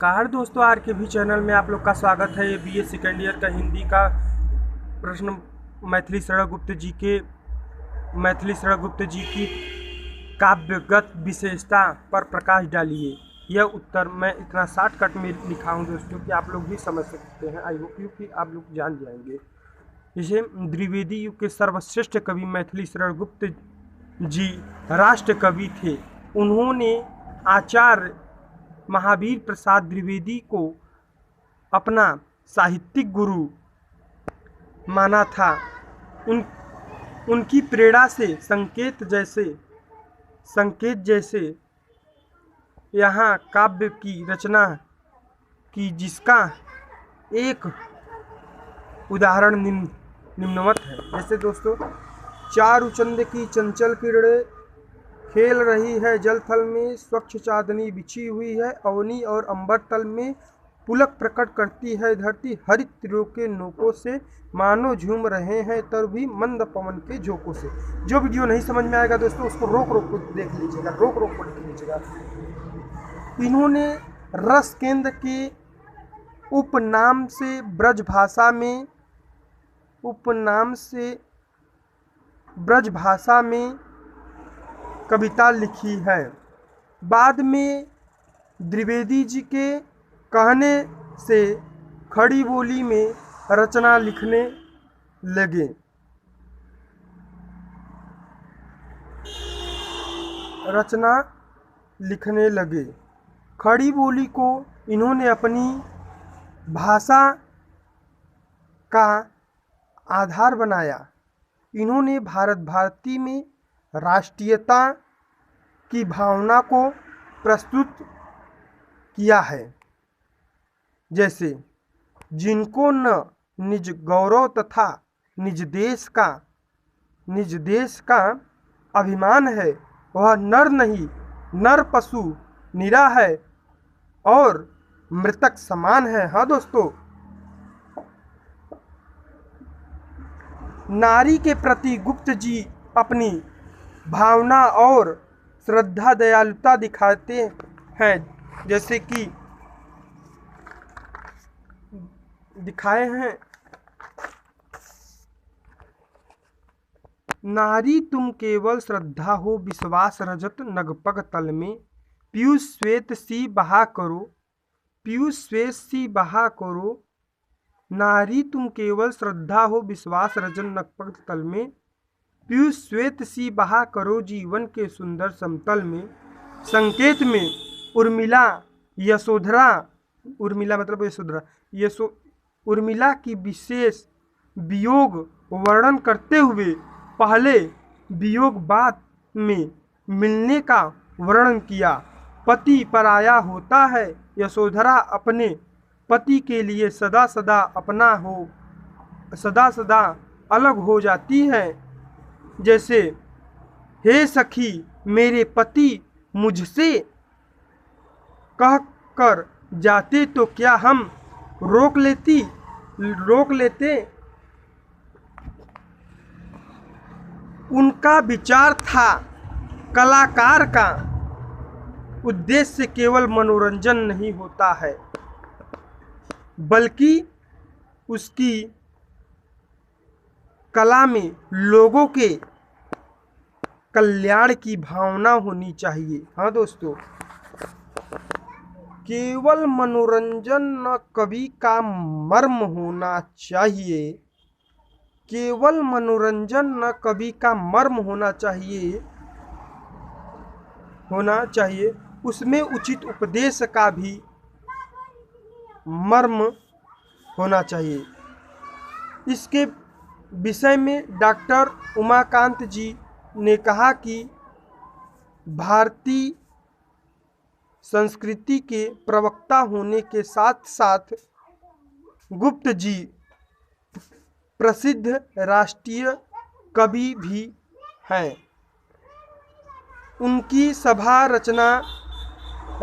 नमस्कार दोस्तों, आर के भी चैनल में आप लोग का स्वागत है। ये बीए सेकेंड ईयर का हिंदी का प्रश्न मैथिली शरण गुप्त जी की काव्यगत विशेषता पर प्रकाश डालिए। यह उत्तर मैं इतना शॉर्टकट में लिखा हूँ दोस्तों कि आप लोग भी समझ सकते हैं। आई होप यू कि आप लोग जान जाएंगे। जैसे द्विवेदी युग के सर्वश्रेष्ठ कवि मैथिली शरण गुप्त जी राष्ट्र कवि थे। उन्होंने आचार्य महावीर प्रसाद द्विवेदी को अपना साहित्यिक गुरु माना था। उनकी प्रेरणा से संकेत जैसे यहाँ काव्य की रचना की, जिसका एक उदाहरण निम्नवत है। जैसे दोस्तों, चारु चंद की चंचल किरणें खेल रही है जल थल में, स्वच्छ चांदनी बिछी हुई है अवनी और अंबर तल में, पुलक प्रकट करती है धरती हरित तीरों के नोकों से, मानो झूम रहे हैं तर भी मंद पवन के झोंकों से। जो वीडियो नहीं समझ में आएगा दोस्तों, उसको रोक को देख लीजिएगा, रोक को देख लीजिएगा। इन्होंने रस केंद्र के उपनाम से ब्रज भाषा में कविता लिखी है। बाद में द्विवेदी जी के कहने से खड़ी बोली में रचना लिखने लगे। खड़ी बोली को इन्होंने अपनी भाषा का आधार बनाया। इन्होंने भारत भारती में राष्ट्रीयता की भावना को प्रस्तुत किया है। जैसे, जिनको न निज गौरव तथा निज देश का अभिमान है, वह नर नहीं नर पशु निरा है और मृतक समान है। हाँ दोस्तों, नारी के प्रति गुप्त जी अपनी भावना और श्रद्धा दयालुता दिखाते हैं। जैसे कि दिखाए हैं, नारी तुम केवल श्रद्धा हो विश्वास रजत नगपग तल में, पीयूष श्वेत सी बहा करो। नारी तुम केवल श्रद्धा हो विश्वास रजत नगपग तल में, पीयूष श्वेत सी बहा करो जीवन के सुंदर समतल में। संकेत में उर्मिला की विशेष वियोग वर्णन करते हुए पहले वियोग बाद में मिलने का वर्णन किया। पति पराया होता है, यशोधरा अपने पति के लिए सदा सदा अलग हो जाती है। जैसे, हे सखी मेरे पति मुझसे कह कर जाते तो क्या हम रोक लेते। उनका विचार था कलाकार का उद्देश्य केवल मनोरंजन नहीं होता है, बल्कि उसकी कला में लोगों के कल्याण की भावना होनी चाहिए। हाँ दोस्तों, केवल मनोरंजन न कवि का मर्म होना चाहिए। केवल मनोरंजन न कवि का मर्म होना चाहिए, उसमें उचित उपदेश का भी मर्म होना चाहिए। इसके विषय में डॉक्टर उमाकांत जी ने कहा कि भारतीय संस्कृति के प्रवक्ता होने के साथ साथ गुप्त जी प्रसिद्ध राष्ट्रीय कवि भी हैं। उनकी सभा रचना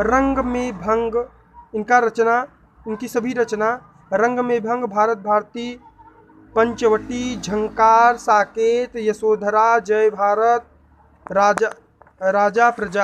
रंग में भंग, इनकी सभी रचना रंग में भंग, भारत भारती, पंचवटी, झंकार, साकेत, यशोधरा, जय भारत, राजा प्रजा